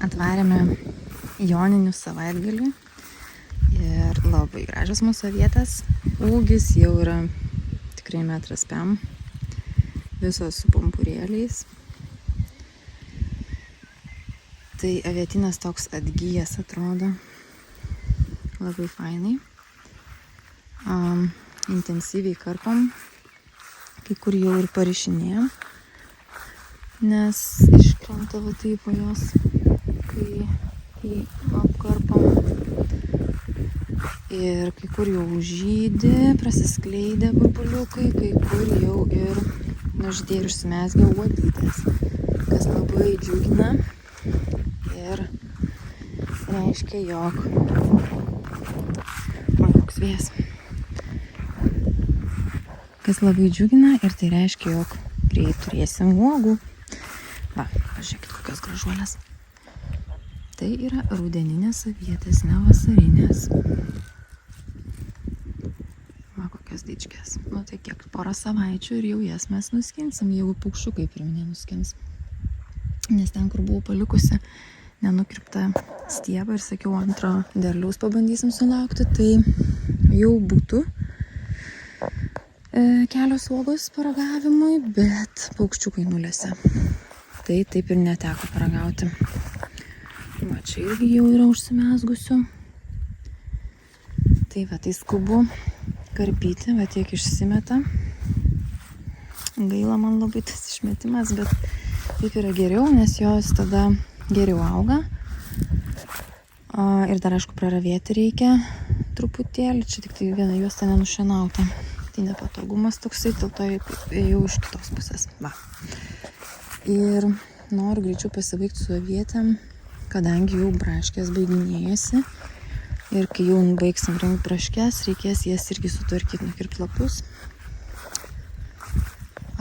atvarėme joninių savaitgalį ir labai gražios mūsų avietės. Ūgis jau yra tikrai 1,5 m, visos su pumpurėliais. Tai avietinas toks atgyjęs atrodo, labai fainai. Intensyviai karpom, kai kur jau ir parišinėjom, nes iškrenta va taip po jos, kai jį apkarpom. Ir kai kur jau žydi, prasiskleidė burbuliukai, kai kur jau ir nužydė ir užsimezgė uolytės, kas labai džiugina ir reiškia, jog koks vėjas. Kas labai džiugina ir tai reiškia, jog greit turėsim uogų. Va, pažiūrėkit, kokios gražuolės. Tai yra rudeninės avietės, ne vasarinės. Va, kokios dičkės. Nu tai kiek, porą savaičių ir jau jas mes nuskinsim, jeigu paukščiukai pirminė nuskins. Nes ten, kur buvau palikusi nenukirptą stiebą ir sakiau, antro derliaus pabandysim sulaukti, tai jau būtų kelios uogos paragavimui, bet paukščiukai nulėse. Tai taip ir neteko paragauti. Va, čia irgi jau yra užsimezgusių. Tai va, tai skubu karpyti, va tiek išsimeta. Gaila man labai tas išmetimas, bet taip yra geriau, nes jos tada geriau auga. Ir dar aišku praravėti reikia truputėlį, čia tik tai viena juosta nenušienauta. Tai nepatogumas toksai, dėl to jau iš kitos pusės. Va. Ir noriu greičiau pasibaigti su avietėm, kadangi jau braškės baiginėjasi. Ir kai jau baigsim rinkti braškės, reikės jas irgi sutvarkyti, nukirpti lapus.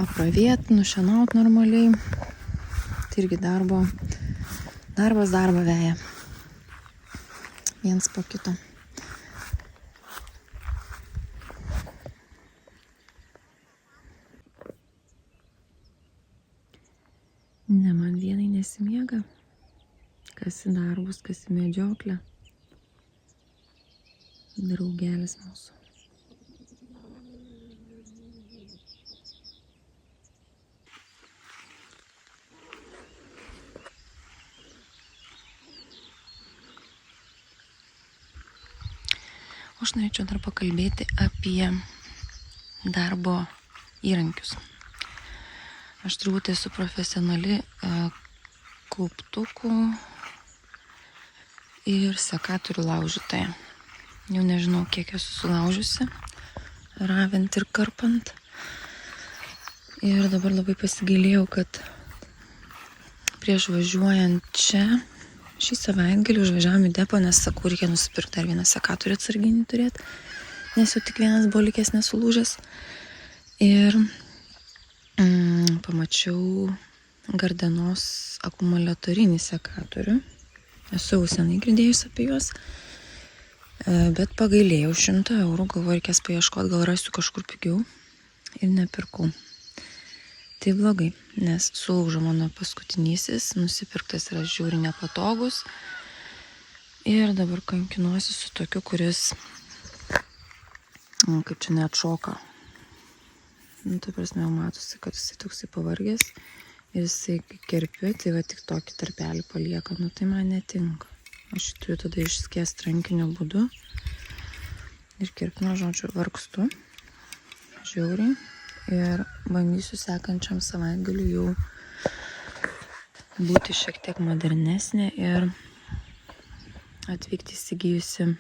Apravėti, nušienauti normaliai. Tai irgi darbas darbą veja. Viens po kito. Ne, man vienai nesimiega, kas į darbus, kas į medžioklę. Draugelis mūsų. Aš norėčiau dar pakalbėti apie darbo įrankius. Aš turbūt esu profesionali kauptukų ir sekatorių laužytoja. Jau nežinau, kiek esu sulaužiusi, ravint ir karpant. Ir dabar labai pasigailėjau, kad prieš važiuojant čia, šį savaitgalį užvažiavom į depą, nes sakau, reikia nusipirkti dar vieną sekatorių atsarginį turėti, nes jau tik vienas buvo likęs nesulūžęs. Ir pamačiau Gardenos akumuliatorinį sekatorių. Esu jau senai girdėjus apie juos, bet pagailėjau 100 €, galvoju, reikės paieškoti, gal rasiu kažkur pigiau ir nepirkau. Tai blogai, nes sulaužo mano paskutinysis, nusipirktas yra žiauriai nepatogus ir dabar kankinuosi su tokiu, kuris, kaip čia neatšoka. Tai prasme, jau matosi, kad jisai toksai pavargęs ir jisai kerpiu, tai va tik tokį tarpelį palieka, nu tai man netinka. Aš turiu tada išskėst rankiniu būdu ir kerpinu, žodžiu, vargstu žiauriai ir bandysiu sekančiam savaitgaliu jau būti šiek tiek modernesnė ir atvykti įsigijusi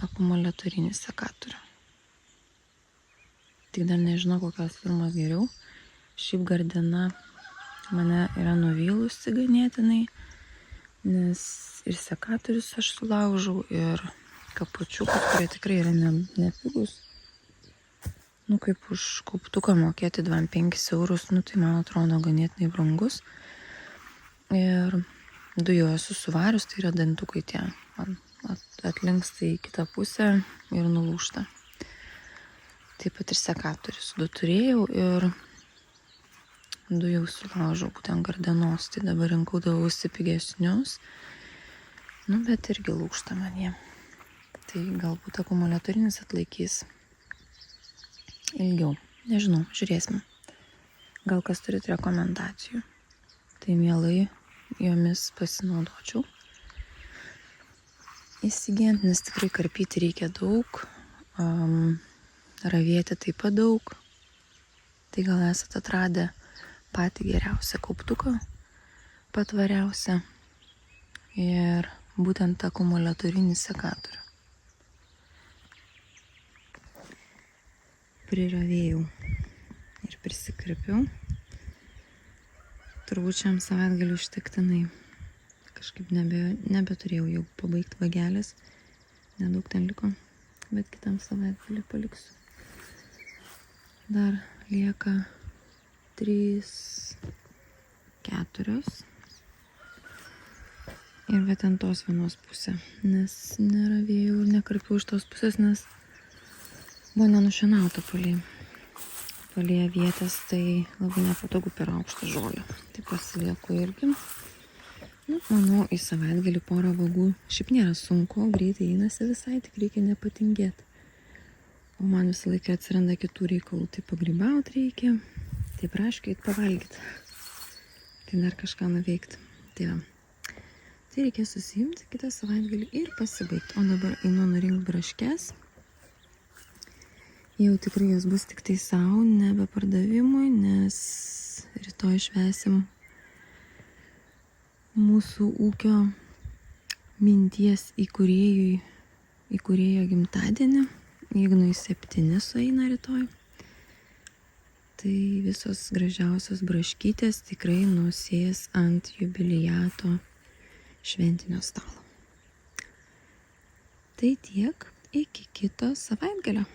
akumuliatorinį sekatorių. Tik dar nežinau, kokios firmos geriau. Šiaip Gardena mane yra nuvylusi ganėtinai, nes ir sekatorius aš sulaužau, ir kapučiukus, kurie tikrai yra nepigus. Nu, kaip už kauptuką mokėti 25 €, nu, tai man atrodo ganėtinai brangus. Ir du jau esu suvarius, tai yra dantukai tie. Atlinksta į kitą pusę ir nulūžta. Taip pat ir sekatorius. Du turėjau ir du jau sulaužau būtent gardenos, tai dabar rinkaudavausi pigesnius, bet irgi lūžta man jie. Tai galbūt akumuliatorinis atlaikys ilgiau, nežinau, žiūrėsime. Gal kas turit rekomendacijų, tai mielai jomis pasinaudočiau. Įsigijant, nes tikrai karpyti reikia daug, ravėti taip pat daug. Tai gal esate atradę patį geriausią kauptuką, patvariausią ir būtent akumuliatorinį sekatorių. Priravėjau ir prisikarpiau. Turbūt šiam savaitgaliu užtektinai. Kažkaip nebeturėjau jau pabaigti vagelės. Nedaug ten liko, bet kitam savaitgalį paliksiu. Dar lieka 3, 4. Ir bet ant tos vienos pusė, nes neravėjau ir nekarpiau iš tos pusės, nes buvo nenušienauta palei avietės, tai labai nepatogu per aukštą žolę. Tai pasilieku irgi. Manau, į savaitgalį porą vagų šiaip nėra sunku, greitai einasi visai, tik reikia nepatingėti. O man visą laiką atsiranda kitų reikalų, tai pagrybauti reikia, tai praškai pavalgyti, tai dar kažką nuveikti. Tai reikia susiimti kitą savaitgalį ir pasibaigti. O dabar einu nurinkti braškes. Jau tikrai jos bus tik tai savo, nebe pardavimui, nes rytoj švęsim mūsų ūkio minties įkūrėjo gimtadienį. Ignui 7 sueina rytoj. Tai visos gražiausios braškytės tikrai nusės ant jubiliato šventinio stalo. Tai tiek, iki kito savaitgalio.